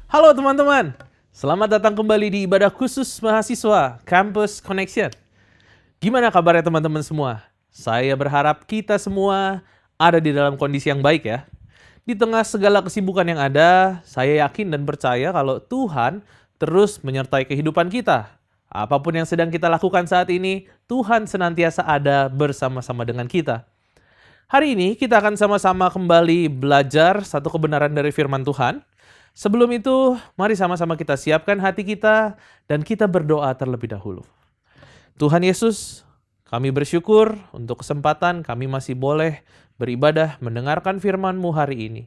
Halo teman-teman, selamat datang kembali di ibadah khusus mahasiswa Campus Connection. Gimana kabarnya teman-teman semua? Saya berharap kita semua ada di dalam kondisi yang baik ya. Di tengah segala kesibukan yang ada, saya yakin dan percaya kalau Tuhan terus menyertai kehidupan kita. Apapun yang sedang kita lakukan saat ini, Tuhan senantiasa ada bersama-sama dengan kita. Hari ini kita akan sama-sama kembali belajar satu kebenaran dari firman Tuhan. Sebelum itu, mari sama-sama kita siapkan hati kita dan kita berdoa terlebih dahulu. Tuhan Yesus, kami bersyukur untuk kesempatan kami masih boleh beribadah mendengarkan firman-Mu hari ini.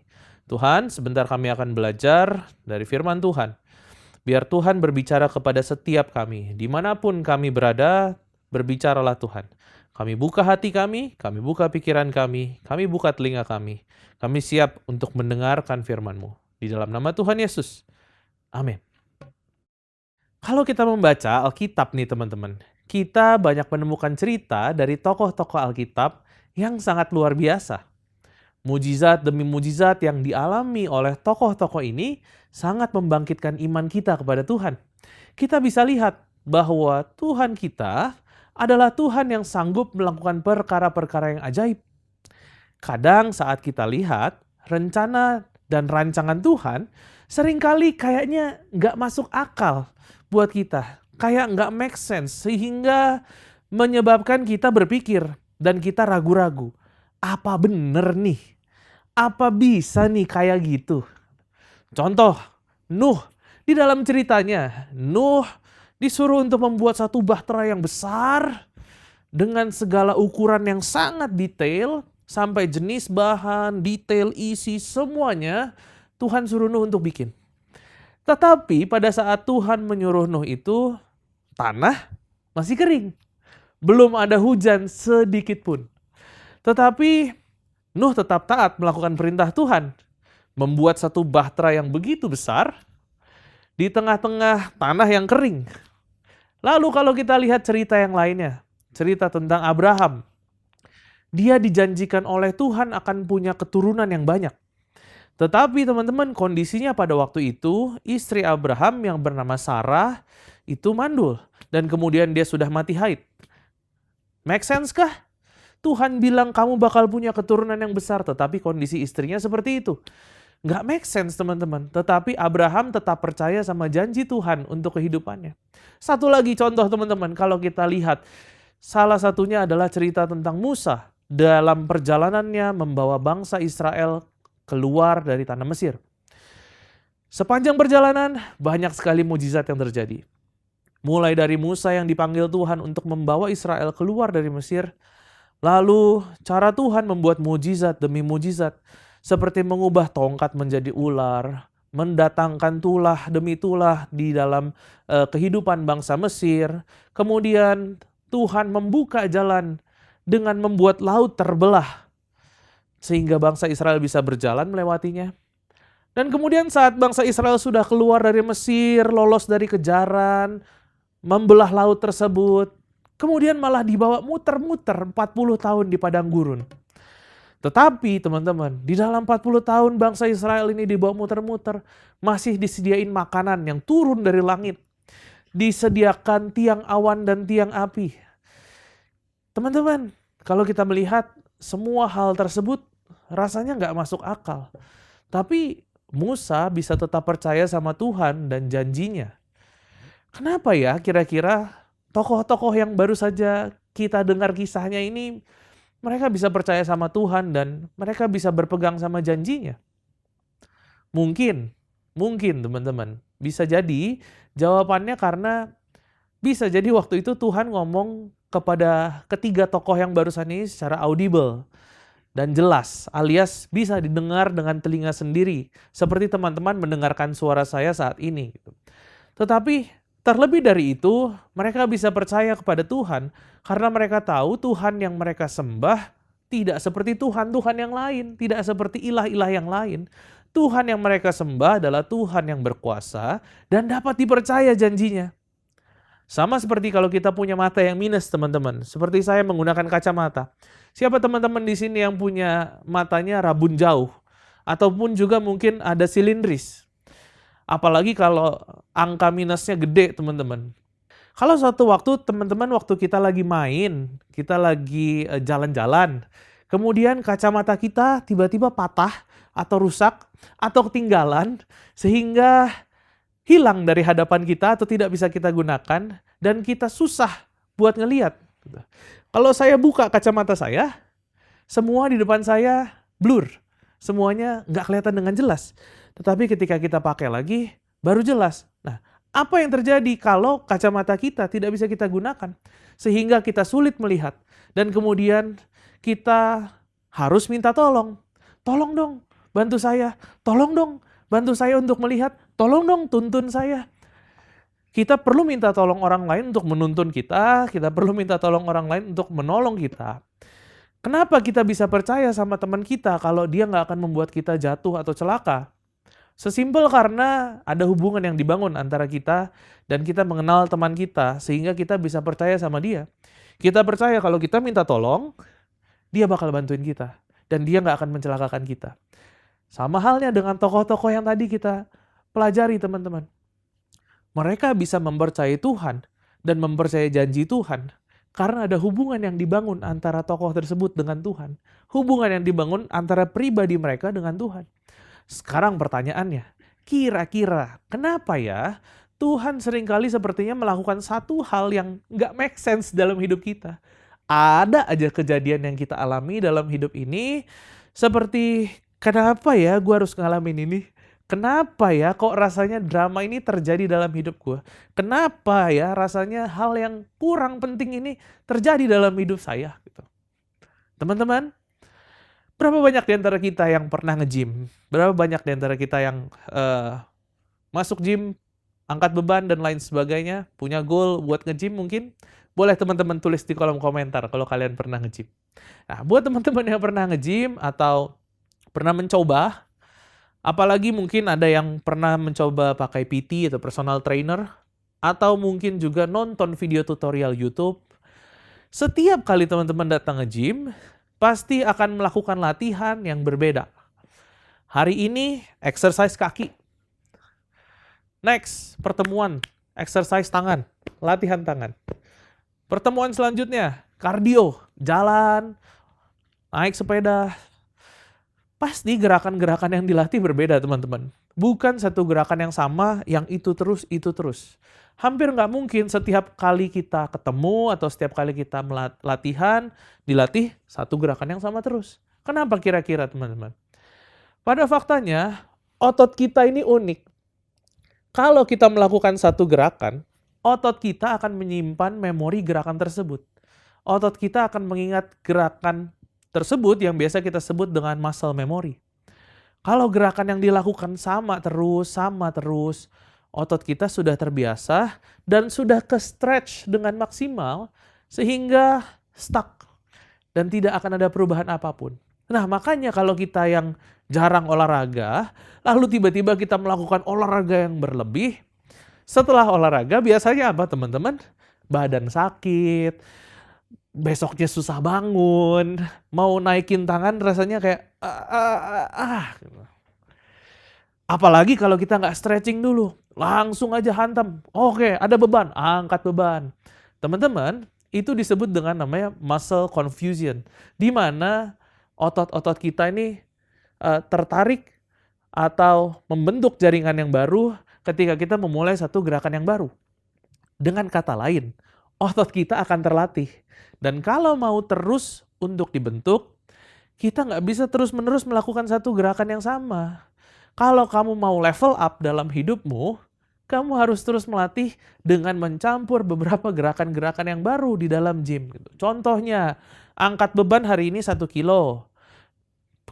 Tuhan, sebentar kami akan belajar dari firman Tuhan. Biar Tuhan berbicara kepada setiap kami, dimanapun kami berada, berbicaralah Tuhan. Kami buka hati kami buka pikiran kami buka telinga kami. Kami siap untuk mendengarkan firman-Mu. Di dalam nama Tuhan Yesus. Amin. Kalau kita membaca Alkitab nih teman-teman, kita banyak menemukan cerita dari tokoh-tokoh Alkitab yang sangat luar biasa. Mujizat demi mujizat yang dialami oleh tokoh-tokoh ini sangat membangkitkan iman kita kepada Tuhan. Kita bisa lihat bahwa Tuhan kita adalah Tuhan yang sanggup melakukan perkara-perkara yang ajaib. Kadang saat kita lihat rencana dan rancangan Tuhan, seringkali kayaknya nggak masuk akal buat kita. Kayak nggak make sense, sehingga menyebabkan kita berpikir dan kita ragu-ragu. Apa bener nih? Apa bisa nih kayak gitu? Contoh, Nuh. Di dalam ceritanya, Nuh disuruh untuk membuat satu bahtera yang besar dengan segala ukuran yang sangat detail, sampai jenis bahan, detail isi, semuanya Tuhan suruh Nuh untuk bikin. Tetapi pada saat Tuhan menyuruh Nuh itu, tanah masih kering. Belum ada hujan sedikit pun. Tetapi Nuh tetap taat melakukan perintah Tuhan. Membuat satu bahtera yang begitu besar di tengah-tengah tanah yang kering. Lalu kalau kita lihat cerita yang lainnya, cerita tentang Abraham. Dia dijanjikan oleh Tuhan akan punya keturunan yang banyak. Tetapi teman-teman, kondisinya pada waktu itu, istri Abraham yang bernama Sarah itu mandul. Dan kemudian dia sudah mati haid. Make sense kah? Tuhan bilang kamu bakal punya keturunan yang besar, tetapi kondisi istrinya seperti itu. Nggak make sense teman-teman. Tetapi Abraham tetap percaya sama janji Tuhan untuk kehidupannya. Satu lagi contoh teman-teman, kalau kita lihat, salah satunya adalah cerita tentang Musa dalam perjalanannya membawa bangsa Israel keluar dari tanah Mesir. Sepanjang perjalanan, banyak sekali mujizat yang terjadi. Mulai dari Musa yang dipanggil Tuhan untuk membawa Israel keluar dari Mesir, lalu cara Tuhan membuat mujizat demi mujizat, seperti mengubah tongkat menjadi ular, mendatangkan tulah demi tulah di dalam kehidupan bangsa Mesir. Kemudian Tuhan membuka jalan dengan membuat laut terbelah, sehingga bangsa Israel bisa berjalan melewatinya. Dan kemudian saat bangsa Israel sudah keluar dari Mesir, lolos dari kejaran, membelah laut tersebut, kemudian malah dibawa muter-muter 40 tahun di padang gurun. Tetapi teman-teman, di dalam 40 tahun bangsa Israel ini dibawa muter-muter, masih disediain makanan yang turun dari langit. Disediakan tiang awan dan tiang api. Teman-teman, kalau kita melihat semua hal tersebut rasanya nggak masuk akal. Tapi Musa bisa tetap percaya sama Tuhan dan janjinya. Kenapa ya kira-kira tokoh-tokoh yang baru saja kita dengar kisahnya ini, mereka bisa percaya sama Tuhan dan mereka bisa berpegang sama janjinya? Mungkin teman-teman. Bisa jadi jawabannya karena bisa jadi waktu itu Tuhan ngomong kepada ketiga tokoh yang barusan ini secara audible dan jelas, alias bisa didengar dengan telinga sendiri, seperti teman-teman mendengarkan suara saya saat ini. Tetapi terlebih dari itu, mereka bisa percaya kepada Tuhan karena mereka tahu Tuhan yang mereka sembah tidak seperti Tuhan-Tuhan yang lain, tidak seperti ilah-ilah yang lain. Tuhan yang mereka sembah adalah Tuhan yang berkuasa dan dapat dipercaya janjinya. Sama seperti kalau kita punya mata yang minus, teman-teman. Seperti saya menggunakan kacamata. Siapa teman-teman di sini yang punya matanya rabun jauh? Ataupun juga mungkin ada silindris. Apalagi kalau angka minusnya gede, teman-teman. Kalau suatu waktu teman-teman waktu kita lagi main, kita lagi jalan-jalan, kemudian kacamata kita tiba-tiba patah atau rusak atau ketinggalan sehingga hilang dari hadapan kita atau tidak bisa kita gunakan dan kita susah buat ngelihat. Kalau saya buka kacamata saya, semua di depan saya blur. Semuanya nggak kelihatan dengan jelas. Tetapi ketika kita pakai lagi, baru jelas. Nah, apa yang terjadi kalau kacamata kita tidak bisa kita gunakan? Sehingga kita sulit melihat. Dan kemudian kita harus minta tolong. Tolong dong, bantu saya. Tolong dong, bantu saya untuk melihat. Tolong dong, tuntun saya. Kita perlu minta tolong orang lain untuk menuntun kita. Kita perlu minta tolong orang lain untuk menolong kita. Kenapa kita bisa percaya sama teman kita kalau dia nggak akan membuat kita jatuh atau celaka? Sesimpel karena ada hubungan yang dibangun antara kita dan kita mengenal teman kita sehingga kita bisa percaya sama dia. Kita percaya kalau kita minta tolong, dia bakal bantuin kita dan dia nggak akan mencelakakan kita. Sama halnya dengan tokoh-tokoh yang tadi kita pelajari, teman-teman. Mereka bisa mempercayai Tuhan dan mempercayai janji Tuhan karena ada hubungan yang dibangun antara tokoh tersebut dengan Tuhan. Hubungan yang dibangun antara pribadi mereka dengan Tuhan. Sekarang pertanyaannya, kira-kira kenapa ya Tuhan seringkali sepertinya melakukan satu hal yang nggak make sense dalam hidup kita? Ada aja kejadian yang kita alami dalam hidup ini, seperti kenapa ya gue harus ngalamin ini? Kenapa ya kok rasanya drama ini terjadi dalam hidup gue? Kenapa ya rasanya hal yang kurang penting ini terjadi dalam hidup saya? Gitu. Teman-teman, berapa banyak di antara kita yang pernah nge-gym? Berapa banyak di antara kita yang masuk gym, angkat beban dan lain sebagainya? Punya goal buat nge-gym mungkin? Boleh teman-teman tulis di kolom komentar kalau kalian pernah nge-gym. Nah, buat teman-teman yang pernah nge-gym atau pernah mencoba, apalagi mungkin ada yang pernah mencoba pakai PT atau personal trainer, atau mungkin juga nonton video tutorial YouTube. Setiap kali teman-teman datang nge-gym, pasti akan melakukan latihan yang berbeda. Hari ini, exercise kaki. Next, pertemuan, exercise tangan, latihan tangan. Pertemuan selanjutnya, kardio, jalan, naik sepeda. Pasti gerakan-gerakan yang dilatih berbeda, teman-teman. Bukan satu gerakan yang sama, yang itu terus, itu terus. Hampir nggak mungkin setiap kali kita ketemu atau setiap kali kita latihan, dilatih satu gerakan yang sama terus. Kenapa kira-kira, teman-teman? Pada faktanya, otot kita ini unik. Kalau kita melakukan satu gerakan, otot kita akan menyimpan memori gerakan tersebut. Otot kita akan mengingat gerakan tersebut yang biasa kita sebut dengan muscle memory. Kalau gerakan yang dilakukan sama terus, otot kita sudah terbiasa dan sudah ke-stretch dengan maksimal sehingga stuck dan tidak akan ada perubahan apapun. Nah, makanya kalau kita yang jarang olahraga, lalu tiba-tiba kita melakukan olahraga yang berlebih, setelah olahraga biasanya apa, teman-teman? Badan sakit, besoknya susah bangun, mau naikin tangan rasanya kayak Apalagi kalau kita nggak stretching dulu, langsung aja hantam. Oke, ada beban, angkat beban. Teman-teman, itu disebut dengan namanya muscle confusion, di mana otot-otot kita ini tertarik atau membentuk jaringan yang baru ketika kita memulai satu gerakan yang baru. Dengan kata lain, otot kita akan terlatih. Dan kalau mau terus untuk dibentuk, kita nggak bisa terus-menerus melakukan satu gerakan yang sama. Kalau kamu mau level up dalam hidupmu, kamu harus terus melatih dengan mencampur beberapa gerakan-gerakan yang baru di dalam gym. Contohnya, angkat beban hari ini 1 kilo.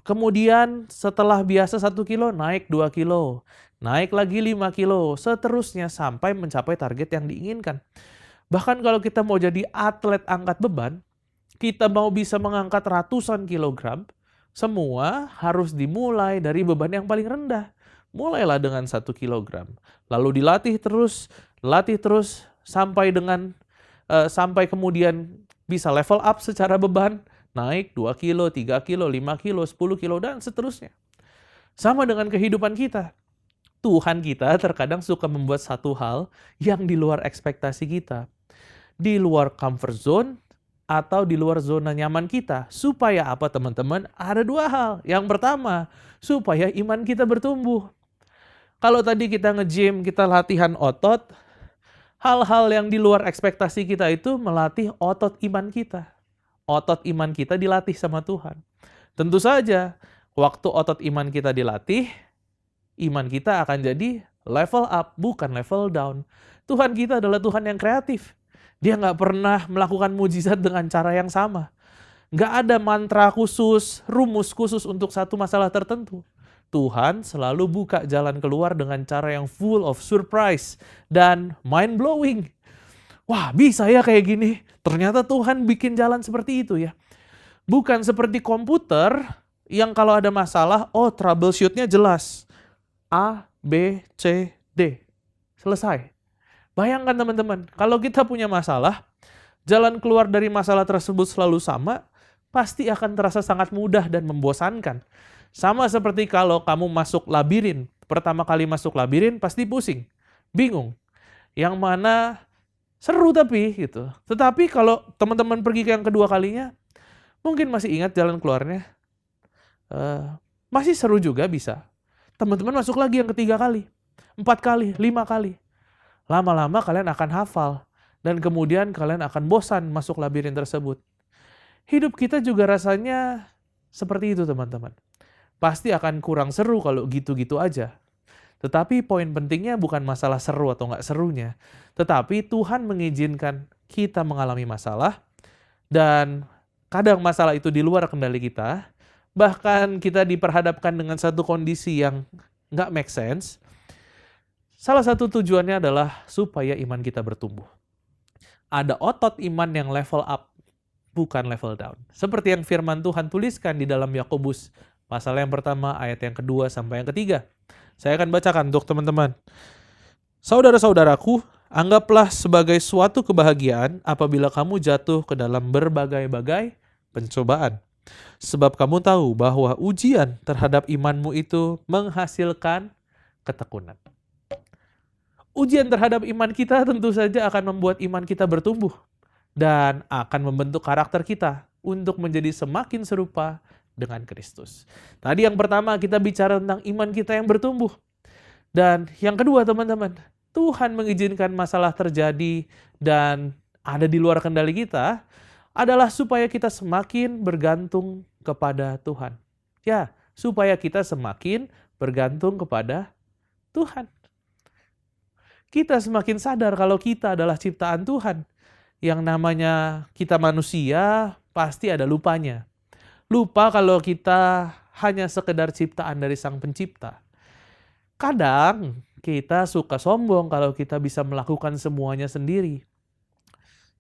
Kemudian setelah biasa 1 kilo, naik 2 kilo. Naik lagi 5 kilo, seterusnya sampai mencapai target yang diinginkan. Bahkan kalau kita mau jadi atlet angkat beban, kita mau bisa mengangkat ratusan kilogram, semua harus dimulai dari beban yang paling rendah. Mulailah dengan 1 kilogram. Lalu dilatih terus, sampai kemudian bisa level up secara beban, naik 2 kilo, 3 kilo, 5 kilo, 10 kilo, dan seterusnya. Sama dengan kehidupan kita. Tuhan kita terkadang suka membuat satu hal yang di luar ekspektasi kita. Di luar comfort zone atau di luar zona nyaman kita. Supaya apa teman-teman? Ada dua hal. Yang pertama, supaya iman kita bertumbuh. Kalau tadi kita nge-gym, kita latihan otot, hal-hal yang di luar ekspektasi kita itu melatih otot iman kita. Otot iman kita dilatih sama Tuhan. Tentu saja, waktu otot iman kita dilatih, iman kita akan jadi level up, bukan level down. Tuhan kita adalah Tuhan yang kreatif. Dia nggak pernah melakukan mujizat dengan cara yang sama. Nggak ada mantra khusus, rumus khusus untuk satu masalah tertentu. Tuhan selalu buka jalan keluar dengan cara yang full of surprise dan mind-blowing. Wah, bisa ya kayak gini. Ternyata Tuhan bikin jalan seperti itu ya. Bukan seperti komputer yang kalau ada masalah, troubleshoot-nya jelas. A, B, C, D. Selesai. Bayangkan teman-teman, kalau kita punya masalah, jalan keluar dari masalah tersebut selalu sama, pasti akan terasa sangat mudah dan membosankan. Sama seperti kalau kamu masuk labirin. Pertama kali masuk labirin pasti pusing, bingung. Yang mana seru tapi gitu. Tetapi kalau teman-teman pergi ke yang kedua kalinya, mungkin masih ingat jalan keluarnya. Masih seru juga bisa. Teman-teman masuk lagi yang ketiga kali, 4 kali, 5 kali. Lama-lama kalian akan hafal. Dan kemudian kalian akan bosan masuk labirin tersebut. Hidup kita juga rasanya seperti itu teman-teman. Pasti akan kurang seru kalau gitu-gitu aja. Tetapi poin pentingnya bukan masalah seru atau nggak serunya. Tetapi Tuhan mengizinkan kita mengalami masalah. Dan kadang masalah itu di luar kendali kita. Bahkan kita diperhadapkan dengan satu kondisi yang nggak make sense. Salah satu tujuannya adalah supaya iman kita bertumbuh. Ada otot iman yang level up, bukan level down. Seperti yang firman Tuhan tuliskan di dalam Yakobus, pasal yang pertama, ayat yang kedua sampai yang ketiga. Saya akan bacakan untuk teman-teman. Saudara-saudaraku, anggaplah sebagai suatu kebahagiaan apabila kamu jatuh ke dalam berbagai-bagai pencobaan. Sebab kamu tahu bahwa ujian terhadap imanmu itu menghasilkan ketekunan. Ujian terhadap iman kita tentu saja akan membuat iman kita bertumbuh dan akan membentuk karakter kita untuk menjadi semakin serupa dengan Kristus. Tadi yang pertama kita bicara tentang iman kita yang bertumbuh. Dan yang kedua teman-teman, Tuhan mengizinkan masalah terjadi dan ada di luar kendali kita adalah supaya kita semakin bergantung kepada Tuhan. Ya, supaya kita semakin bergantung kepada Tuhan. Kita semakin sadar kalau kita adalah ciptaan Tuhan. Yang namanya kita manusia pasti ada lupanya. Lupa kalau kita hanya sekedar ciptaan dari Sang Pencipta. Kadang kita suka sombong kalau kita bisa melakukan semuanya sendiri.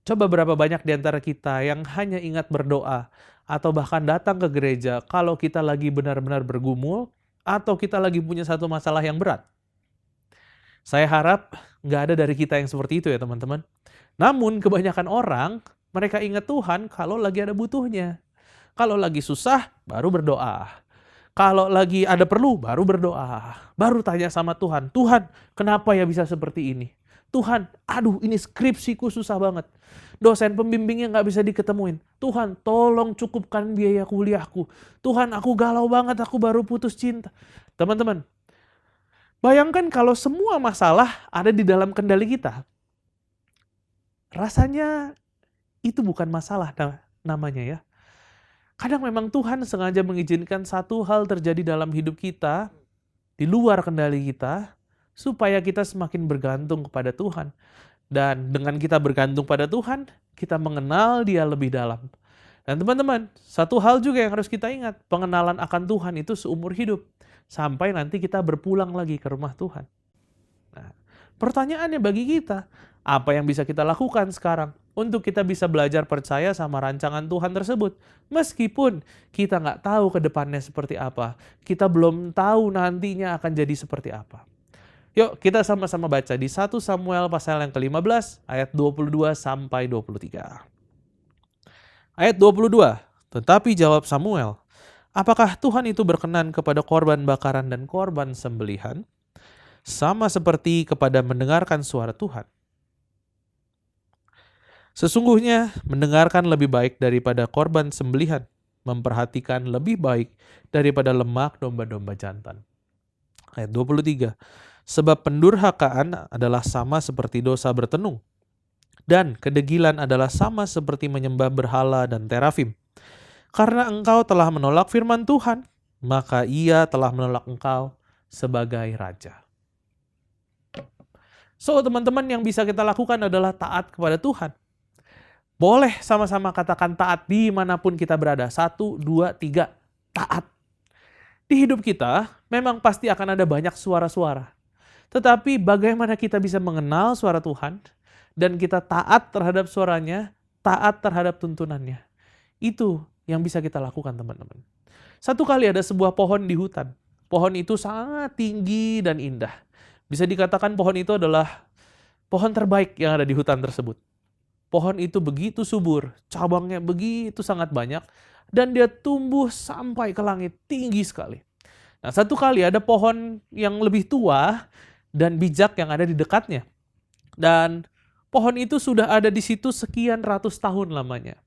Coba berapa banyak di antara kita yang hanya ingat berdoa atau bahkan datang ke gereja kalau kita lagi benar-benar bergumul atau kita lagi punya satu masalah yang berat. Saya harap nggak ada dari kita yang seperti itu ya teman-teman. Namun kebanyakan orang, mereka ingat Tuhan kalau lagi ada butuhnya. Kalau lagi susah, baru berdoa. Kalau lagi ada perlu, baru berdoa. Baru tanya sama Tuhan, Tuhan kenapa ya bisa seperti ini? Tuhan, aduh ini skripsiku susah banget. Dosen pembimbingnya nggak bisa diketemuin. Tuhan, tolong cukupkan biaya kuliahku. Tuhan, aku galau banget, aku baru putus cinta. Teman-teman, bayangkan kalau semua masalah ada di dalam kendali kita. Rasanya itu bukan masalah namanya ya. Kadang memang Tuhan sengaja mengizinkan satu hal terjadi dalam hidup kita, di luar kendali kita, supaya kita semakin bergantung kepada Tuhan. Dan dengan kita bergantung pada Tuhan, kita mengenal Dia lebih dalam. Dan teman-teman, satu hal juga yang harus kita ingat, pengenalan akan Tuhan itu seumur hidup. Sampai nanti kita berpulang lagi ke rumah Tuhan. Nah, pertanyaannya bagi kita, apa yang bisa kita lakukan sekarang untuk kita bisa belajar percaya sama rancangan Tuhan tersebut? Meskipun kita nggak tahu ke depannya seperti apa, kita belum tahu nantinya akan jadi seperti apa. Yuk kita sama-sama baca di 1 Samuel pasal yang ke-15 ayat 22 sampai 23. Ayat 22, tetapi jawab Samuel, apakah Tuhan itu berkenan kepada korban bakaran dan korban sembelihan? sama seperti kepada mendengarkan suara Tuhan. Sesungguhnya mendengarkan lebih baik daripada korban sembelihan, memperhatikan lebih baik daripada lemak domba-domba jantan. Ayat 23. Sebab pendurhakaan adalah sama seperti dosa bertenung, dan kedegilan adalah sama seperti menyembah berhala dan terafim. Karena engkau telah menolak firman Tuhan, maka Ia telah menolak engkau sebagai raja. So, teman-teman, yang bisa kita lakukan adalah taat kepada Tuhan. Boleh sama-sama katakan taat dimanapun kita berada. 1, 2, 3, taat. Di hidup kita memang pasti akan ada banyak suara-suara. Tetapi bagaimana kita bisa mengenal suara Tuhan dan kita taat terhadap suaranya, taat terhadap tuntunannya. Itu yang bisa kita lakukan, teman-teman. Satu kali ada sebuah pohon di hutan. Pohon itu sangat tinggi dan indah. Bisa dikatakan pohon itu adalah pohon terbaik yang ada di hutan tersebut. Pohon itu begitu subur, cabangnya begitu sangat banyak, dan dia tumbuh sampai ke langit, tinggi sekali. Nah, satu kali ada pohon yang lebih tua dan bijak yang ada di dekatnya. Dan pohon itu sudah ada di situ sekian ratus tahun lamanya.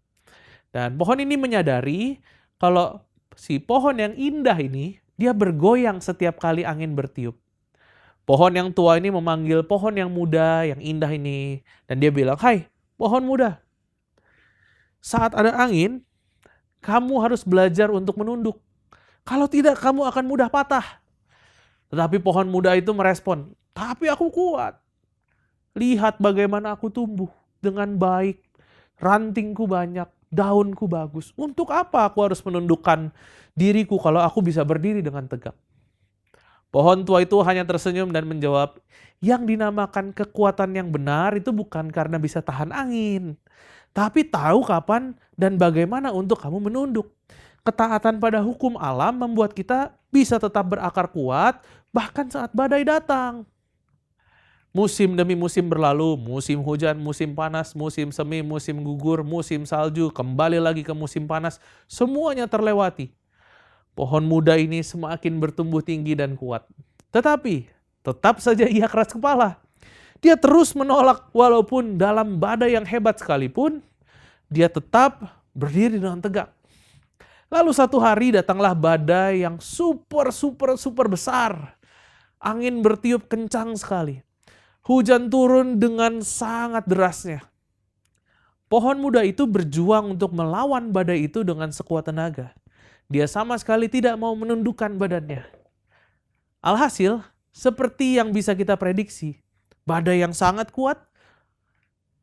Dan pohon ini menyadari kalau si pohon yang indah ini, dia bergoyang setiap kali angin bertiup. Pohon yang tua ini memanggil pohon yang muda, yang indah ini. Dan dia bilang, "Hai, pohon muda. Saat ada angin, kamu harus belajar untuk menunduk. Kalau tidak, kamu akan mudah patah." Tetapi pohon muda itu merespon, "Tapi aku kuat. Lihat bagaimana aku tumbuh dengan baik. Rantingku banyak, daunku bagus. Untuk apa aku harus menundukkan diriku kalau aku bisa berdiri dengan tegak?" Pohon tua itu hanya tersenyum dan menjawab, yang dinamakan kekuatan yang benar itu bukan karena bisa tahan angin, tapi tahu kapan dan bagaimana untuk kamu menunduk. Ketaatan pada hukum alam membuat kita bisa tetap berakar kuat bahkan saat badai datang. Musim demi musim berlalu, musim hujan, musim panas, musim semi, musim gugur, musim salju, kembali lagi ke musim panas, semuanya terlewati. Pohon muda ini semakin bertumbuh tinggi dan kuat. Tetapi tetap saja ia keras kepala. Dia terus menolak walaupun dalam badai yang hebat sekalipun, dia tetap berdiri dengan tegak. Lalu satu hari datanglah badai yang super besar. Angin bertiup kencang sekali. Hujan turun dengan sangat derasnya. Pohon muda itu berjuang untuk melawan badai itu dengan sekuat tenaga. Dia sama sekali tidak mau menundukkan badannya. Alhasil, seperti yang bisa kita prediksi, badai yang sangat kuat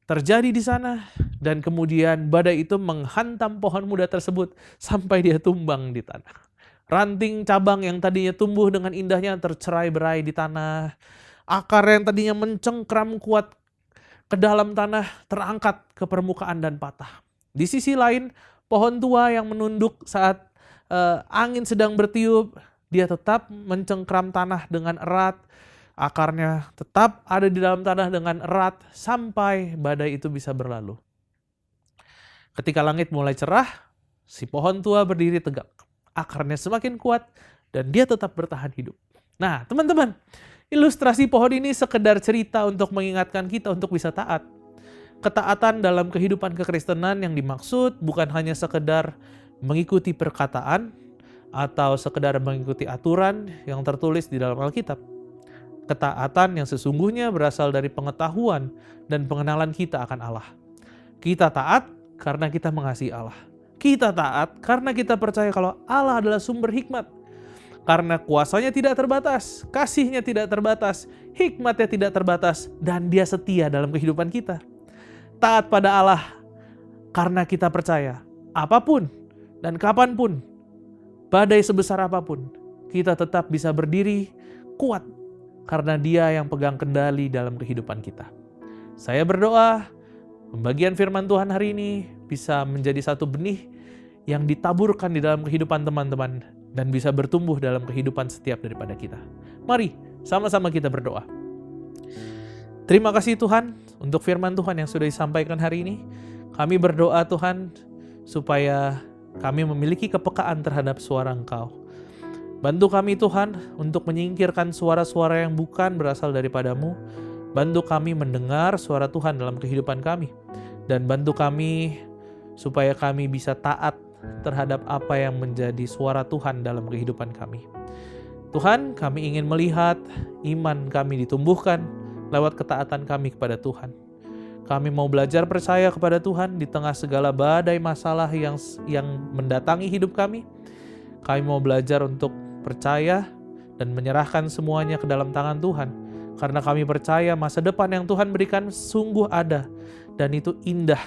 terjadi di sana, dan kemudian badai itu menghantam pohon muda tersebut sampai dia tumbang di tanah. Ranting cabang yang tadinya tumbuh dengan indahnya tercerai-berai di tanah. Akar yang tadinya mencengkram kuat ke dalam tanah terangkat ke permukaan dan patah. Di sisi lain, pohon tua yang menunduk saat angin sedang bertiup, dia tetap mencengkram tanah dengan erat. Akarnya tetap ada di dalam tanah dengan erat sampai badai itu bisa berlalu. Ketika langit mulai cerah, si pohon tua berdiri tegak. Akarnya semakin kuat dan dia tetap bertahan hidup. Nah, teman-teman, ilustrasi pohon ini sekedar cerita untuk mengingatkan kita untuk bisa taat. Ketaatan dalam kehidupan kekristenan yang dimaksud bukan hanya sekedar mengikuti perkataan atau sekedar mengikuti aturan yang tertulis di dalam Alkitab. Ketaatan yang sesungguhnya berasal dari pengetahuan dan pengenalan kita akan Allah. Kita taat karena kita mengasihi Allah. Kita taat karena kita percaya kalau Allah adalah sumber hikmat. Karena kuasanya tidak terbatas, kasihnya tidak terbatas, hikmatnya tidak terbatas, dan Dia setia dalam kehidupan kita. Taat pada Allah karena kita percaya apapun dan kapanpun, badai sebesar apapun, kita tetap bisa berdiri kuat karena Dia yang pegang kendali dalam kehidupan kita. Saya berdoa, pembagian firman Tuhan hari ini bisa menjadi satu benih yang ditaburkan di dalam kehidupan teman-teman dan bisa bertumbuh dalam kehidupan setiap daripada kita. Mari sama-sama kita berdoa. Terima kasih Tuhan untuk firman Tuhan yang sudah disampaikan hari ini. Kami berdoa Tuhan supaya kami memiliki kepekaan terhadap suara Engkau. Bantu kami Tuhan untuk menyingkirkan suara-suara yang bukan berasal daripadamu. Bantu kami mendengar suara Tuhan dalam kehidupan kami. Dan bantu kami supaya kami bisa taat terhadap apa yang menjadi suara Tuhan dalam kehidupan kami. Tuhan, kami ingin melihat iman kami ditumbuhkan lewat ketaatan kami kepada Tuhan. Kami mau belajar percaya kepada Tuhan di tengah segala badai masalah yang mendatangi hidup kami. Kami mau belajar untuk percaya dan menyerahkan semuanya ke dalam tangan Tuhan. Karena kami percaya masa depan yang Tuhan berikan sungguh ada dan itu indah.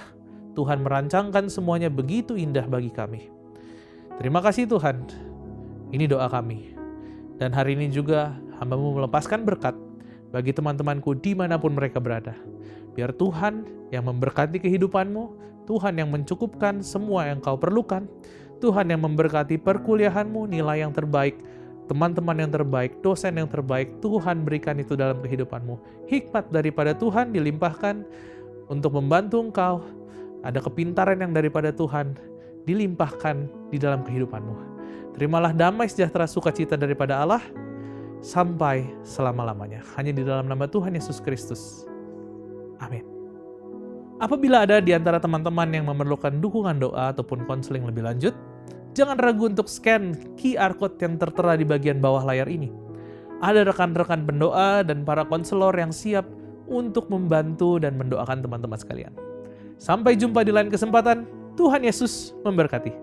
Tuhan merancangkan semuanya begitu indah bagi kami. Terima kasih Tuhan. Ini doa kami. Dan hari ini juga hamba-Mu melepaskan berkat bagi teman-temanku dimanapun mereka berada. Biar Tuhan yang memberkati kehidupanmu, Tuhan yang mencukupkan semua yang kau perlukan, Tuhan yang memberkati perkuliahanmu, nilai yang terbaik, teman-teman yang terbaik, dosen yang terbaik, Tuhan berikan itu dalam kehidupanmu. Hikmat daripada Tuhan dilimpahkan untuk membantu engkau. Ada kepintaran yang daripada Tuhan dilimpahkan di dalam kehidupanmu. Terimalah damai sejahtera sukacita daripada Allah sampai selama-lamanya. Hanya di dalam nama Tuhan Yesus Kristus. Amin. Apabila ada di antara teman-teman yang memerlukan dukungan doa ataupun konseling lebih lanjut, jangan ragu untuk scan QR Code yang tertera di bagian bawah layar ini. Ada rekan-rekan pendoa dan para konselor yang siap untuk membantu dan mendoakan teman-teman sekalian. Sampai jumpa di lain kesempatan. Tuhan Yesus memberkati.